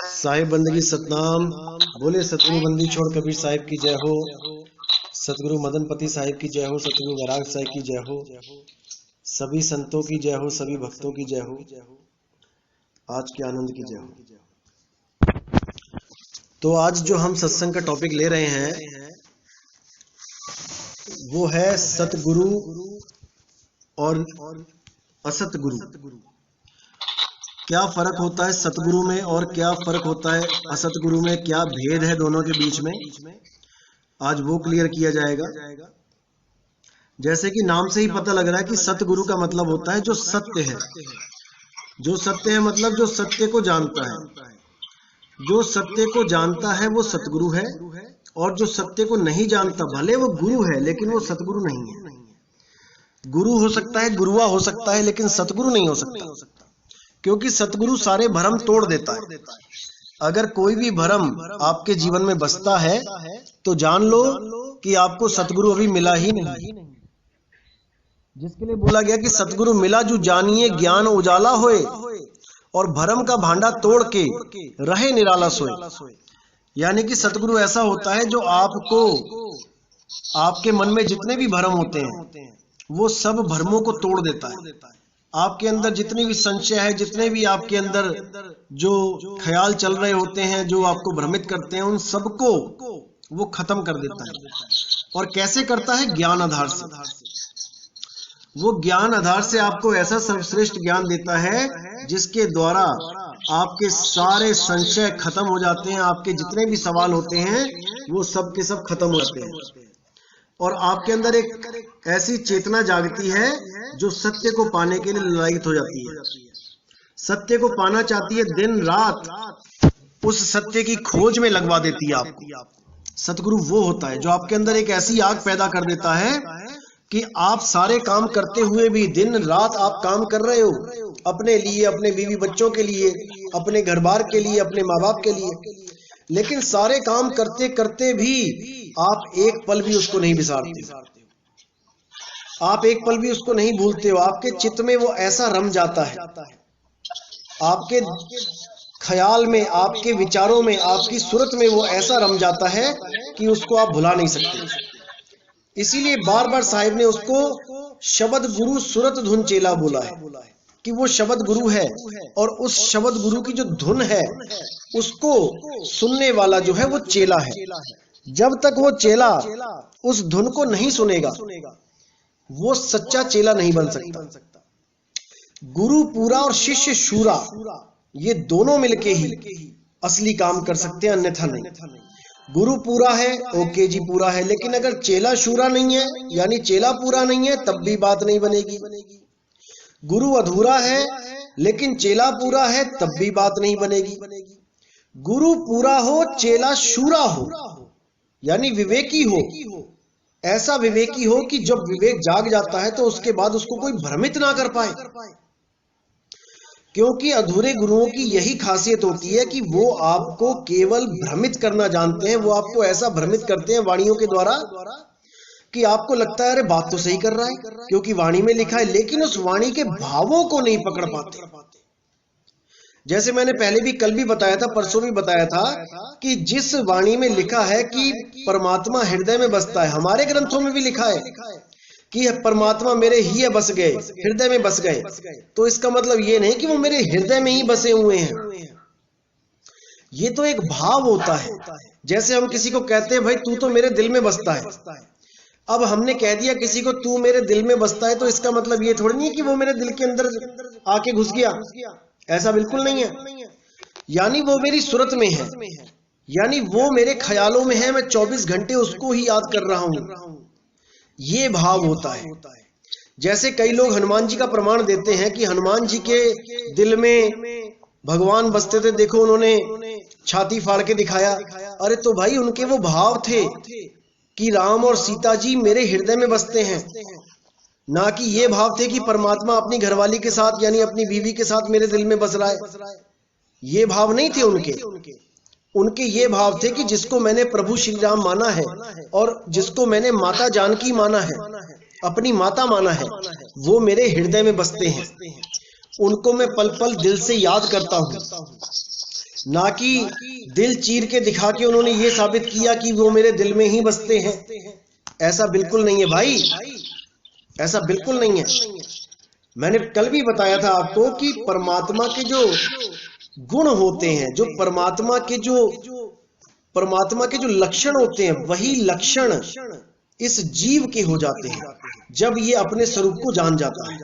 साहिब बंदगी सतनाम। बोले सतगुरु बंदी छोड़ कबीर साहिब की जय हो। सतगुरु मदनपति साहिब की जय हो। सतगुरु वैराग साहिब की जय हो। सभी संतों की जय हो। सभी भक्तों की जय हो। आज के आनंद की जय हो। तो आज जो हम सत्संग का टॉपिक ले रहे हैं वो है सतगुरु और असतगुरु। क्या फर्क होता है सतगुरु में और क्या फर्क होता है असतगुरु में, क्या भेद है दोनों के बीच में, आज वो क्लियर किया जाएगा। जैसे कि नाम से ही पता लग रहा है कि सतगुरु का मतलब होता है जो सत्य है। जो सत्य है मतलब जो सत्य को जानता है। जो सत्य को जानता है वो सतगुरु है, और जो सत्य को नहीं जानता भले वो गुरु है लेकिन वो सतगुरु नहीं है। गुरु हो सकता है, गुरुआ हो सकता है, लेकिन सतगुरु नहीं हो सकता, क्योंकि सतगुरु सारे भ्रम तोड़ देता है। अगर कोई भी भ्रम आपके जीवन में बसता है तो जान लो कि आपको सतगुरु अभी मिला ही नहीं। जिसके लिए बोला गया कि सतगुरु मिला जो जानिए ज्ञान उजाला होए, और भ्रम का भांडा तोड़ के रहे निराला सोए। यानी कि सतगुरु ऐसा होता है जो आपको, आपके मन में जितने भी भ्रम होते हैं वो सब भ्रमों को तोड़ देता है। आपके अंदर जितनी भी संशय है, जितने भी आपके अंदर जो ख्याल चल रहे होते हैं जो आपको भ्रमित करते हैं, उन सबको वो खत्म कर देता है। और कैसे करता है? ज्ञान आधार से। वो ज्ञान आधार से आपको ऐसा सर्वश्रेष्ठ ज्ञान देता है जिसके द्वारा आपके सारे संशय खत्म हो जाते हैं। आपके जितने भी सवाल होते हैं वो सब के सब खत्म हो जाते हैं, और आपके अंदर एक ऐसी चेतना जागती है जो सत्य को पाने के लिए ललायित हो जाती है। सत्य को पाना चाहती है, दिन रात उस सत्य की खोज में लगवा देती है आपको। सतगुरु वो होता है जो आपके अंदर एक ऐसी आग पैदा कर देता है कि आप सारे काम करते हुए भी, दिन रात आप काम कर रहे हो अपने लिए, अपने बीवी बच्चों के लिए, अपने घर बार के लिए, अपने माँ बाप के लिए, लेकिन सारे काम करते करते भी आप एक पल भी उसको नहीं बिसारते। आप एक पल भी उसको नहीं भूलते हो। आपके चित्त में वो ऐसा रम जाता है, आपके ख्याल में, आपके विचारों में, आपकी सूरत में वो ऐसा रम जाता है कि उसको आप भुला नहीं सकते। इसीलिए बार बार साहिब ने उसको शब्द गुरु सुरत धुन चेला बोला है कि वो शब्द गुरु है, और उस शब्द गुरु की जो धुन है उसको सुनने वाला जो है वो चेला है। जब तक वो चेला उस धुन को नहीं सुनेगा वो सच्चा चेला नहीं बन सकता। गुरु पूरा और शिष्य शूरा, ये दोनों मिलके ही असली काम कर सकते हैं, अन्यथा नहीं। गुरु पूरा है, ओके जी पूरा है, लेकिन अगर चेला शूरा नहीं है, यानी चेला पूरा नहीं है, तब भी बात नहीं बनेगी। गुरु अधूरा है लेकिन चेला पूरा है, तब भी बात नहीं बनेगी। गुरु पूरा हो, चेला शूरा हो, यानी विवेकी हो। ऐसा विवेकी हो कि जब विवेक जाग जाता है तो उसके बाद उसको कोई भ्रमित ना कर पाए, क्योंकि अधूरे गुरुओं की यही खासियत होती है कि वो आपको केवल भ्रमित करना जानते हैं। वो आपको ऐसा भ्रमित करते हैं वाणियों के द्वारा कि आपको लगता है अरे बात तो सही कर रहा है क्योंकि वाणी में लिखा है, लेकिन उस वाणी के भावों को नहीं पकड़ पाते। जैसे मैंने पहले भी, कल भी बताया था, परसों भी बताया था कि जिस वाणी में लिखा है कि परमात्मा हृदय में बसता है, हमारे ग्रंथों में भी लिखा है कि परमात्मा मेरे ही बस गए, हृदय में बस गए, तो इसका मतलब ये नहीं कि वो मेरे हृदय में ही बसे हुए हैं। ये तो एक भाव होता है। जैसे हम किसी को कहते हैं भाई तू तो मेरे दिल में बसता है, अब हमने कह दिया किसी को तू मेरे दिल में बसता है, तो इसका मतलब ये थोड़ी नहीं है कि वो मेरे दिल के अंदर आके घुस गया। ऐसा बिल्कुल नहीं है। यानी वो मेरी सूरत में है, यानी वो मेरे ख्यालों में है, मैं 24 घंटे उसको ही याद कर रहा हूं। ये भाव होता है। जैसे कई लोग हनुमान जी का प्रमाण देते हैं कि हनुमान जी के दिल में भगवान बसते थे, देखो उन्होंने छाती फाड़ के दिखाया। अरे तो भाई उनके वो भाव थे कि राम और सीता जी मेरे हृदय में बसते हैं, ना कि ये भाव थे कि परमात्मा अपनी घरवाली के साथ यानी अपनी बीवी के साथ मेरे दिल में बस रहा है। ये भाव नहीं थे उनके। उनके ये भाव थे कि जिसको मैंने प्रभु श्री राम माना है और जिसको मैंने माता जानकी माना है, अपनी माता माना है, वो मेरे हृदय में बसते हैं। उनको मैं पल पल दिल से याद करता हूँ, ना कि दिल चीर के दिखा के उन्होंने ये साबित किया कि वो मेरे दिल में ही बसते हैं। ऐसा बिल्कुल नहीं है भाई, ऐसा बिल्कुल नहीं है। मैंने कल भी बताया था आपको कि परमात्मा के जो गुण होते हैं, जो परमात्मा के जो लक्षण होते हैं, वही लक्षण इस जीव के हो जाते हैं जब ये अपने स्वरूप को जान जाता है।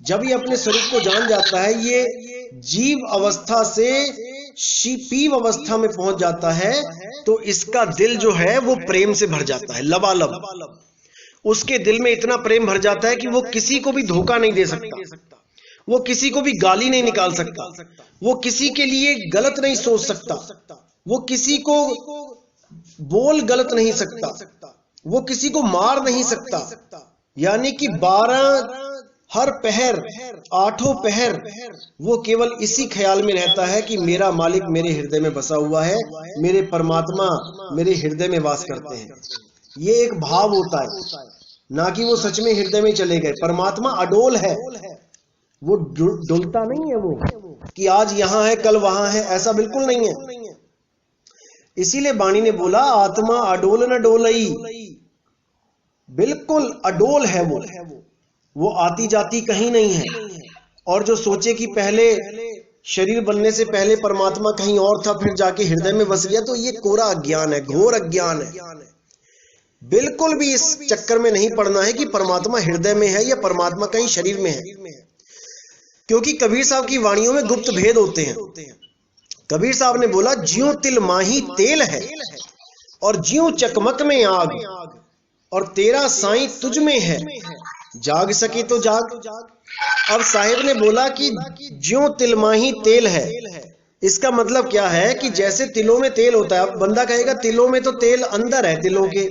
जब ये अपने स्वरूप को जान जाता है, ये जीव अवस्था से पीव अवस्था में पहुंच जाता है, तो इसका दिल जो है वो प्रेम से भर जाता है, लबालब। उसके दिल में इतना प्रेम भर जाता है कि वो किसी को भी धोखा नहीं दे सकता, वो किसी को भी गाली नहीं निकाल सकता, वो किसी के लिए गलत नहीं सोच सकता, वो किसी को बोल गलत नहीं सकता, वो किसी को मार नहीं सकता। यानी कि 12 हर पहर 8 पहर वो केवल इसी ख्याल में रहता है कि मेरा मालिक मेरे हृदय में बसा हुआ है, मेरे परमात्मा मेरे हृदय में वास करते हैं। ये एक भाव होता है, ना कि वो सच में हृदय में चले गए। परमात्मा अडोल है, वो डुलता नहीं है, वो कि आज यहां है कल वहां है, ऐसा बिल्कुल नहीं है। इसीलिए वाणी ने बोला आत्मा अडोल न डोलई, बिल्कुल अडोल है वो आती जाती कहीं नहीं है। और जो सोचे कि पहले शरीर बनने से पहले परमात्मा कहीं और था फिर जाके हृदय में बस गया, तो ये कोरा अज्ञान है, घोर अज्ञान है। बिल्कुल भी इस चक्कर में नहीं पड़ना है कि परमात्मा हृदय में है या परमात्मा कहीं शरीर में है, क्योंकि कबीर साहब की वाणियों में गुप्त भेद होते हैं। कबीर साहब ने बोला ज्यों तिल माही तेल है और ज्यों चकमक में आग, और तेरा साईं तुझ में है, जाग सके तो जाग। अब साहिब ने बोला कि ज्यों तिल माही तेल है, इसका मतलब क्या है कि जैसे तिलों में तेल होता है। अब बंदा कहेगा तिलों में तो तेल अंदर है, तिलों के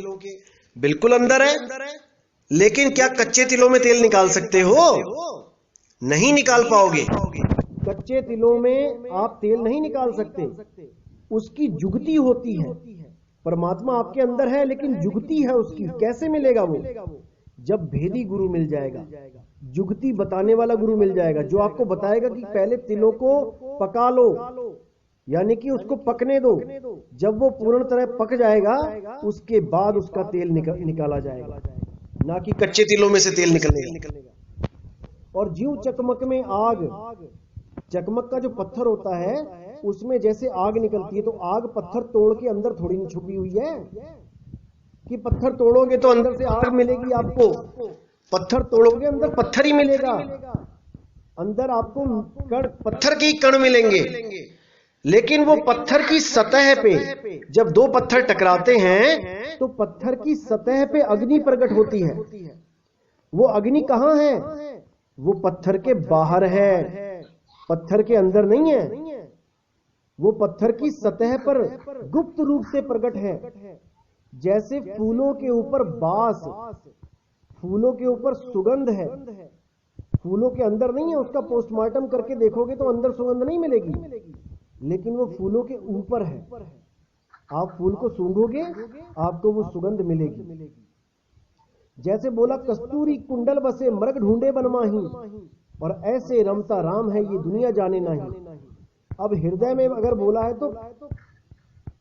बिल्कुल अंदर है, लेकिन क्या कच्चे तिलों में तेल निकाल सकते हो? नहीं निकाल पाओगे। कच्चे तिलों में आप तेल नहीं निकाल सकते, उसकी जुगती होती है। परमात्मा आपके अंदर है लेकिन जुगती है उसकी। कैसे मिलेगा वो? जब भेदी गुरु मिल जाएगा, जुगती बताने वाला गुरु मिल जाएगा, जो आपको बताएगा कि पहले तिलों को पका लो, यानी कि उसको पकने दो। जब वो पूर्ण तरह पक जाएगा उसके बाद उसका तेल निकाला जाएगा, ना कि कच्चे तिलों में से तेल निकलेगा। और ज्यों चकमक में आग, चकमक का जो पत्थर होता है उसमें जैसे आग निकलती है, तो आग पत्थर तोड़ के अंदर थोड़ी नहीं छुपी हुई है कि पत्थर तोड़ोगे तो अंदर से आग मिलेगी आपको। पत्थर तोड़ोगे अंदर पत्थर ही मिलेगा, अंदर आपको कण, पत्थर के ही कण मिलेंगे। लेकिन वो पत्थर की सतह पे जब दो पत्थर टकराते हैं तो पत्थर की सतह पे अग्नि प्रकट होती है। वो अग्नि कहां है? वो पत्थर के बाहर है, पत्थर के अंदर नहीं है। वो पत्थर की सतह पर गुप्त रूप से प्रकट है। जैसे फूलों के ऊपर बास, फूलों के ऊपर सुगंध है, फूलों के अंदर नहीं है। उसका पोस्टमार्टम करके देखोगे तो अंदर सुगंध नहीं मिलेगी, लेकिन वो फूलों के ऊपर है। आप फूल को सूंघोगे आपको वो सुगंध मिलेगी। जैसे बोला कस्तूरी कुंडल बसे मृग ढूंढे बनमाही, और ऐसे रमता राम है ये दुनिया जाने नहीं। अब हृदय में अगर बोला है तो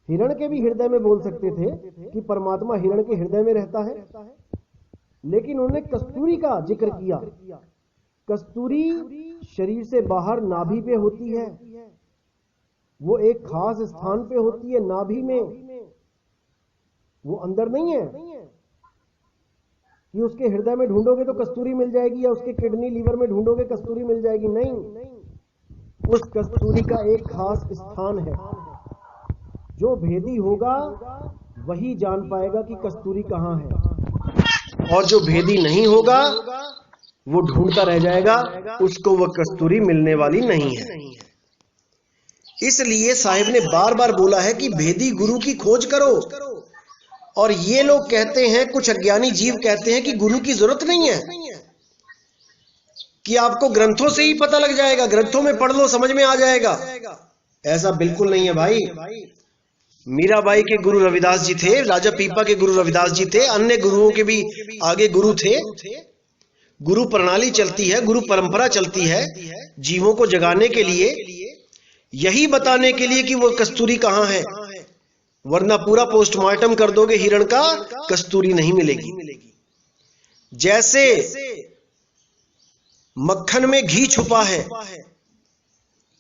हिरण के भी हृदय में बोल सकते थे कि परमात्मा हिरण के हृदय में रहता है, लेकिन उन्होंने कस्तूरी का जिक्र किया। कस्तूरी शरीर से बाहर नाभि पे होती है, वो एक खास स्थान पे होती है नाभि में, वो अंदर नहीं है कि उसके हृदय में ढूंढोगे तो कस्तूरी मिल जाएगी, या उसके किडनी लीवर में ढूंढोगे कस्तूरी मिल जाएगी। नहीं, उस कस्तूरी का एक खास स्थान है। जो भेदी होगा वही जान पाएगा कि कस्तूरी कहां है, और जो भेदी नहीं होगा वो ढूंढता रह जाएगा, उसको वह कस्तूरी मिलने वाली नहीं है। इसलिए साहिब ने बार बार बोला है कि भेदी गुरु की खोज करो। और ये लोग कहते हैं, कुछ अज्ञानी जीव कहते हैं कि गुरु की जरूरत नहीं है, कि आपको ग्रंथों से ही पता लग जाएगा, ग्रंथों में पढ़ लो समझ में आ जाएगा। ऐसा बिल्कुल नहीं है भाई। मीराबाई के गुरु रविदास जी थे, राजा पीपा के गुरु रविदास जी थे, अन्य गुरुओं के भी आगे गुरु थे। गुरु प्रणाली चलती है, गुरु परंपरा चलती है जीवों को जगाने के लिए, यही बताने के लिए कि वो कस्तूरी कहां है। वरना पूरा पोस्टमार्टम कर दोगे हिरण का, कस्तूरी नहीं मिलेगी। जैसे मक्खन में घी छुपा है,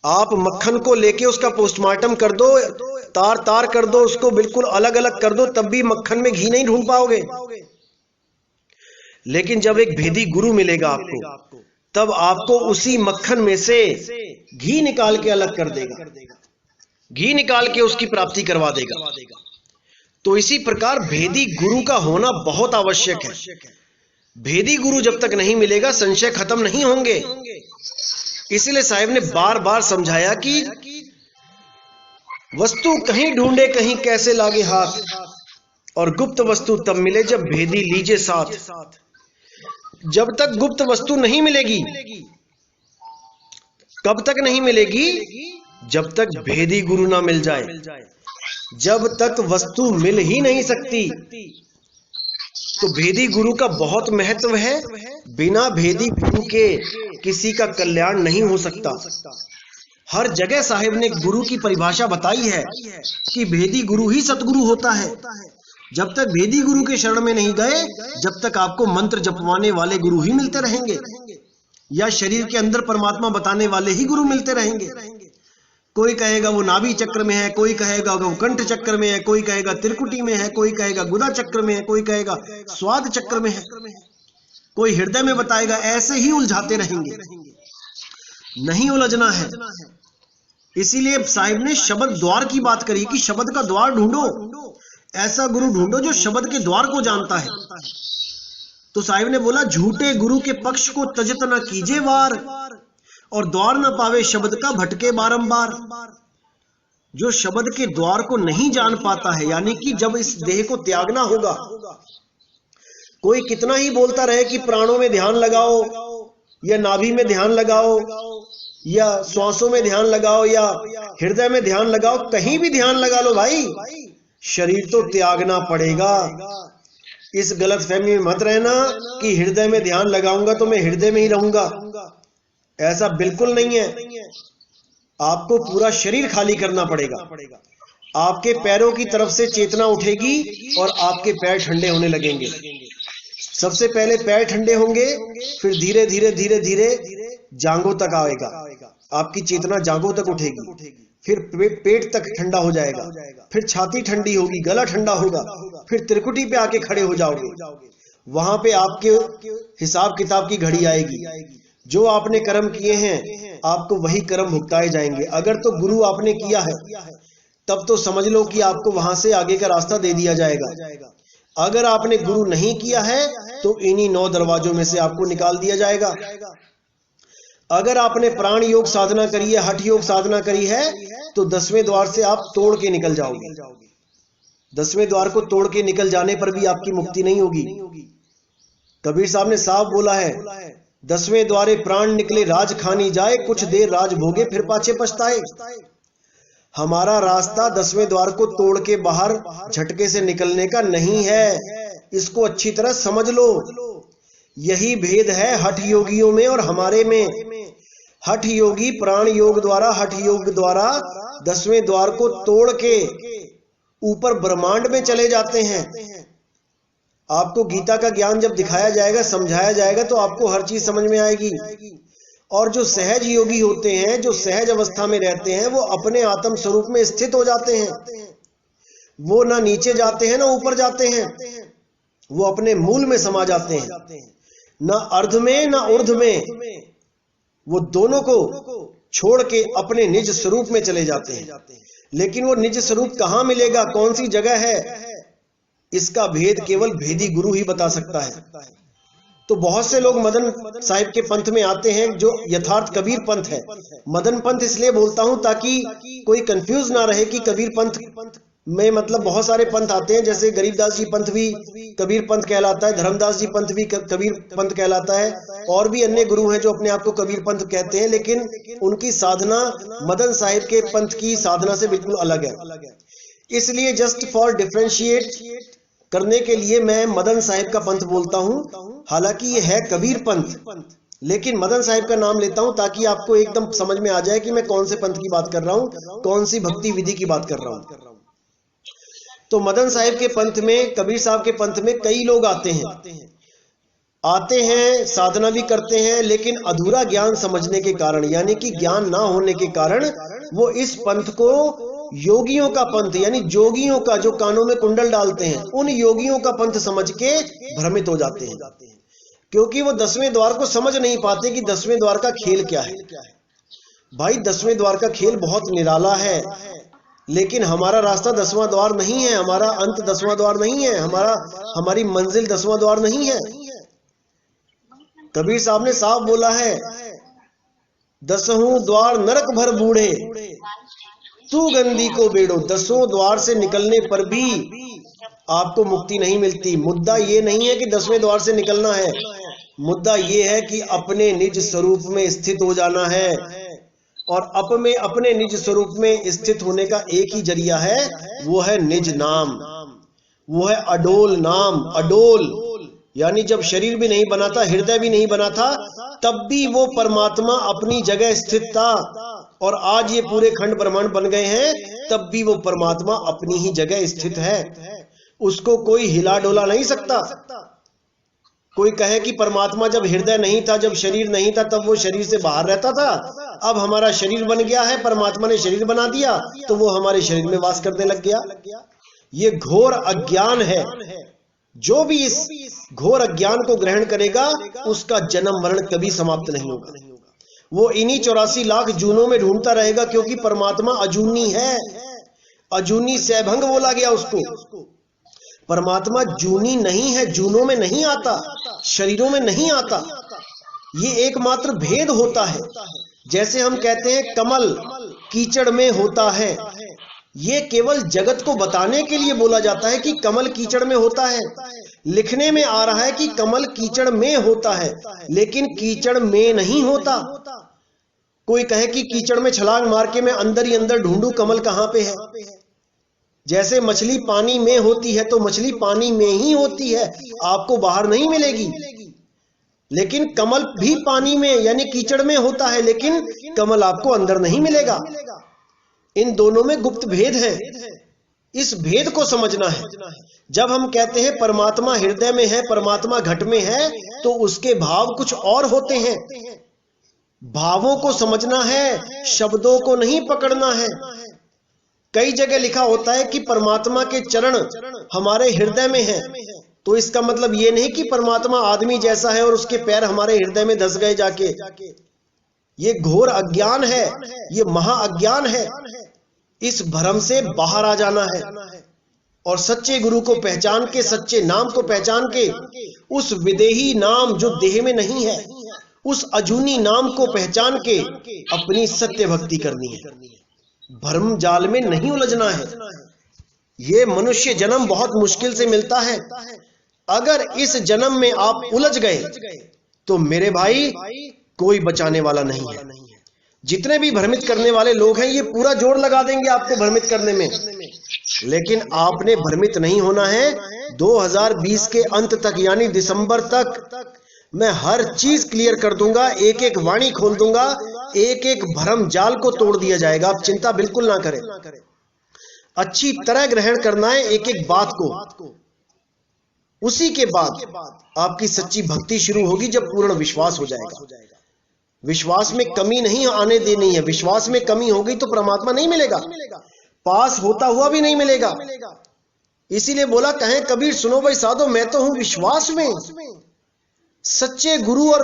आप मक्खन को लेके उसका पोस्टमार्टम कर दो, तार तार कर दो, उसको बिल्कुल अलग अलग कर दो, तब भी मक्खन में घी नहीं ढूंढ पाओगे। लेकिन जब एक भेदी गुरु मिलेगा आपको, तब आपको उसी मक्खन में से घी निकाल के अलग कर देगा, घी निकाल के उसकी प्राप्ति करवा देगा। तो इसी प्रकार भेदी गुरु का होना बहुत आवश्यक है। भेदी गुरु जब तक नहीं मिलेगा संशय खत्म नहीं होंगे। इसलिए साहिब ने बार बार समझाया कि वस्तु कहीं ढूंढे कहीं कैसे लागे हाथ, और गुप्त वस्तु तब मिले जब भेदी लीजे साथ। जब तक गुप्त वस्तु नहीं मिलेगी, कब तक नहीं मिलेगी? जब तक भेदी गुरु ना मिल जाए। जब तक वस्तु मिल ही नहीं सकती। तो भेदी गुरु का बहुत महत्व है। बिना भेदी गुरु के किसी का कल्याण नहीं हो सकता। हर जगह साहिब ने गुरु की परिभाषा बताई है कि भेदी गुरु ही सतगुरु होता है। जब तक भेदी गुरु के शरण में नहीं गए, जब तक आपको मंत्र जपवाने वाले गुरु ही मिलते रहेंगे, या शरीर के अंदर परमात्मा बताने वाले ही गुरु मिलते रहेंगे। कोई कहेगा वो नाभि चक्र में है, कोई कहेगा वो कंठ चक्र में है, कोई कहेगा त्रिकुटी में है, कोई कहेगा गुदा चक्र में है, कोई कहेगा स्वाद चक्र में है, कोई हृदय में बताएगा। ऐसे ही उलझाते रहेंगे, नहीं उलझना है। इसीलिए साहिब ने शब्द द्वार की बात करी कि शब्द का द्वार ढूंढो, ऐसा गुरु ढूंढो जो शब्द के द्वार को जानता है। तो साहिब ने बोला झूठे गुरु के पक्ष को तजत न कीजे वार, और द्वार न पावे शब्द का भटके बारंबार। जो शब्द के द्वार को नहीं जान पाता है, यानी कि जब इस देह को त्यागना होगा, कोई कितना ही बोलता रहे कि प्राणों में ध्यान लगाओ, या नाभि में ध्यान लगाओ, या श्वासों में ध्यान लगाओ, या हृदय में ध्यान लगाओ, कहीं भी ध्यान लगा लो भाई, शरीर तो त्यागना पड़ेगा। इस गलत फहमी में मत रहना कि हृदय में ध्यान लगाऊंगा तो मैं हृदय में ही रहूंगा। ऐसा बिल्कुल नहीं है। आपको पूरा शरीर खाली करना पड़ेगा। आपके पैरों की तरफ से चेतना उठेगी और आपके पैर ठंडे होने लगेंगे। सबसे पहले पैर ठंडे होंगे, फिर धीरे धीरे धीरे धीरे जांघों तक आएगा, आपकी चेतना जांघों तक उठेगी, फिर पेट तक ठंडा हो जाएगा, फिर छाती ठंडी होगी, गला ठंडा होगा, फिर त्रिकुटी पे आके खड़े हो जाओगे। वहां पे आपके हिसाब किताब की घड़ी आएगी। जो आपने कर्म किए हैं आपको वही कर्म भुगताए जाएंगे। अगर तो गुरु आपने किया है तब तो समझ लो कि आपको वहां से आगे का रास्ता दे दिया जाएगा। अगर आपने गुरु नहीं किया है तो इन्हीं 9 दरवाजों में से आपको निकाल दिया जाएगा। अगर आपने प्राण योग साधना करी है, हठ योग साधना करी है, तो 10वें द्वार से आप तोड़ के निकल जाओगे। 10वें द्वार को तोड़ के निकल जाने पर भी आपकी मुक्ति नहीं होगी। कबीर साहब ने साफ बोला है, 10वें द्वारे प्राण निकले राज खानी जाए, कुछ देर राज भोगे फिर पाछे पछताए। हमारा रास्ता 10वें द्वार को तोड़ के बाहर झटके से निकलने का नहीं है। इसको अच्छी तरह समझ लो। यही भेद है हठ योगियों में और हमारे में। हठ योगी प्राण योग द्वारा, हठ योग द्वारा 10वें द्वार को तोड़ के ऊपर ब्रह्मांड में चले जाते हैं। आपको गीता का ज्ञान जब दिखाया जाएगा, समझाया जाएगा, तो आपको हर चीज समझ में आएगी। और जो सहज योगी होते हैं, जो सहज अवस्था में रहते हैं, वो अपने आत्म स्वरूप में स्थित हो जाते हैं। वो ना नीचे जाते हैं ना ऊपर जाते हैं, वो अपने मूल में समा जाते हैं। ना अर्ध में ना ऊर्ध में, वो दोनों को छोड़ के अपने निज स्वरूप में चले जाते हैं। लेकिन वो निज स्वरूप कहां मिलेगा, कौन सी जगह है, इसका भेद केवल भेदी गुरु ही बता सकता है। तो बहुत से लोग मदन साहिब के पंथ में आते हैं, जो यथार्थ कबीर पंथ है। मदन पंथ इसलिए बोलता हूं ताकि कोई कंफ्यूज ना रहे कि कबीर पंथ में मतलब बहुत सारे पंथ आते हैं। जैसे गरीबदास जी पंथ भी कबीर पंथ कहलाता है, धर्मदास जी पंथ भी कबीर पंथ कहलाता है, और भी अन्य गुरु हैं जो अपने आप को कबीर पंथ कहते हैं। लेकिन उनकी साधना मदन साहिब के पंथ की साधना से बिल्कुल अलग है। इसलिए जस्ट फॉर डिफरेंशिएट करने के लिए मैं मदन साहिब का पंथ बोलता हूं। हालांकि ये है कबीर पंथ, लेकिन मदन साहिब का नाम लेता हूं ताकि आपको एकदम समझ में आ जाए कि मैं कौन से पंथ की बात कर रहा हूं, कौन सी भक्ति विधि की बात कर रहा हूं। तो मदन साहिब के पंथ में, कबीर साहब के पंथ में कई लोग आते हैं, साधना भी करते हैं, लेकिन अधूरा ज्ञान समझने के कारण, यानी कि ज्ञान ना होने के कारण वो इस पंथ को योगियों का पंथ, यानी जोगियों का, जो कानों में कुंडल डालते हैं, उन योगियों का पंथ समझ के भ्रमित हो जाते हैं, क्योंकि वो 10वें द्वार को समझ नहीं पाते कि 10वें द्वार का खेल क्या है। भाई 10वें द्वार का खेल बहुत निराला है, लेकिन हमारा रास्ता 10वां द्वार नहीं है, हमारा अंत 10वां द्वार नहीं है, हमारी मंजिल 10वां द्वार नहीं है। कबीर साहब ने साफ बोला है, 10वें द्वार नरक भर बूढ़े तू गंदी को बेड़ो। 10वें द्वार से निकलने पर भी आपको मुक्ति नहीं मिलती। मुद्दा ये नहीं है कि 10वें द्वार से निकलना है, मुद्दा ये है कि अपने निज स्वरूप में स्थित हो जाना है, और अपने निज स्वरूप में स्थित होने का एक ही जरिया है, वो है निज नाम, वो है अडोल नाम। अडोल यानी जब शरीर भी नहीं बना था, हृदय भी नहीं बना था, तब भी वो परमात्मा अपनी जगह स्थित था, और आज ये पूरे खंड ब्रह्मांड बन गए हैं, तब भी वो परमात्मा अपनी ही जगह स्थित है। उसको कोई हिला डोला नहीं सकता। कोई कहे कि परमात्मा जब हृदय नहीं था, जब शरीर नहीं था, तब वो शरीर से बाहर रहता था, अब हमारा शरीर बन गया है, परमात्मा ने शरीर बना दिया, तो वो हमारे शरीर में वास करने लग गया। ये घोर अज्ञान है। जो भी इस घोर अज्ञान को ग्रहण करेगा, उसका जन्म मरण कभी समाप्त नहीं होगा। वो इन्हीं 84 लाख जूनों में ढूंढता रहेगा, क्योंकि परमात्मा अजूनी है। अजूनी सैभंग बोला गया उसको। परमात्मा जूनी नहीं है, जूनों में नहीं आता, शरीरों में नहीं आता। ये एकमात्र भेद होता है। जैसे हम कहते हैं कमल कीचड़ में होता है, ये केवल जगत को बताने के लिए बोला जाता है कि कमल कीचड़ में होता है। लिखने में आ रहा है कि कमल कीचड़ में होता है, लेकिन कीचड़ में नहीं होता। कोई कहे कि कीचड़ में छलांग मार के मैं अंदर ही अंदर ढूंढूं कमल कहां पे है। जैसे मछली पानी में होती है, तो मछली पानी में ही होती है, आपको बाहर नहीं मिलेगी। लेकिन कमल भी पानी में यानी कीचड़ में होता है, लेकिन कमल आपको अंदर नहीं मिलेगा। इन दोनों में गुप्त भेद है। इस भेद को समझना है। जब हम कहते हैं परमात्मा हृदय में है, परमात्मा घट में है, तो उसके भाव कुछ और होते हैं। भावों को समझना है, शब्दों को नहीं पकड़ना है। कई जगह लिखा होता है कि परमात्मा के चरण हमारे हृदय में हैं, तो इसका मतलब ये नहीं कि परमात्मा आदमी जैसा है और उसके पैर हमारे हृदय में धस गए जाके। ये घोर अज्ञान है, ये महा अज्ञान है। इस भ्रम से बाहर आ जाना है और सच्चे गुरु को पहचान के, सच्चे नाम को पहचान के, उस विदेही नाम जो देह में नहीं है, उस अजूनी नाम को पहचान के अपनी सत्य भक्ति करनी है। भ्रम जाल में नहीं उलझना है। ये मनुष्य जन्म बहुत मुश्किल से मिलता है। अगर इस जन्म में आप उलझ गए तो मेरे भाई कोई बचाने वाला नहीं है। जितने भी भ्रमित करने वाले लोग हैं, ये पूरा जोर लगा देंगे आपको भ्रमित करने में, लेकिन आपने भ्रमित नहीं होना है। 2020 के अंत तक यानी दिसंबर तक मैं हर चीज क्लियर कर दूंगा, एक एक वाणी खोल दूंगा, एक एक भ्रम जाल को तोड़ दिया जाएगा। आप चिंता बिल्कुल ना करें। अच्छी तरह ग्रहण करना है एक एक बात को। उसी के बाद आपकी सच्ची भक्ति शुरू होगी जब पूर्ण विश्वास हो जाएगा। विश्वास में कमी नहीं आने देनी है। विश्वास में कमी होगी तो परमात्मा नहीं मिलेगा, पास होता हुआ भी नहीं मिलेगा। इसीलिए बोला, कहें कबीर सुनो भाई साधो, मैं तो हूं विश्वास में। सच्चे गुरु और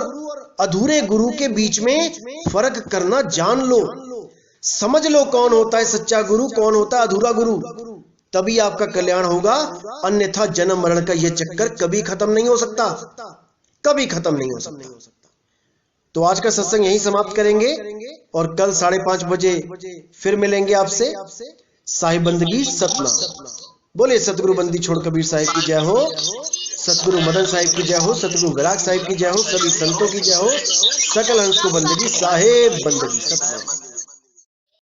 अधूरे गुरु के बीच में फर्क करना जान लो, समझ लो कौन होता है सच्चा गुरु, कौन होता है अधूरा गुरु। तभी आपका कल्याण होगा, अन्यथा जन्म मरण का यह चक्कर कभी खत्म नहीं हो सकता, कभी खत्म नहीं हो सकता। तो आज का सत्संग यहीं समाप्त करेंगे और कल 5:30 बजे फिर मिलेंगे आपसे। साहिब बंदगी सतनाम। बोले सतगुरु बंदी छोड़ कबीर साहिब की जय हो, सतगुरु मदन साहिब की जय हो, सतगुरु विराग साहिब की जय हो, सभी संतों की जय हो। सकल हंस को बंदगी साहिब बंदगी सतनाम।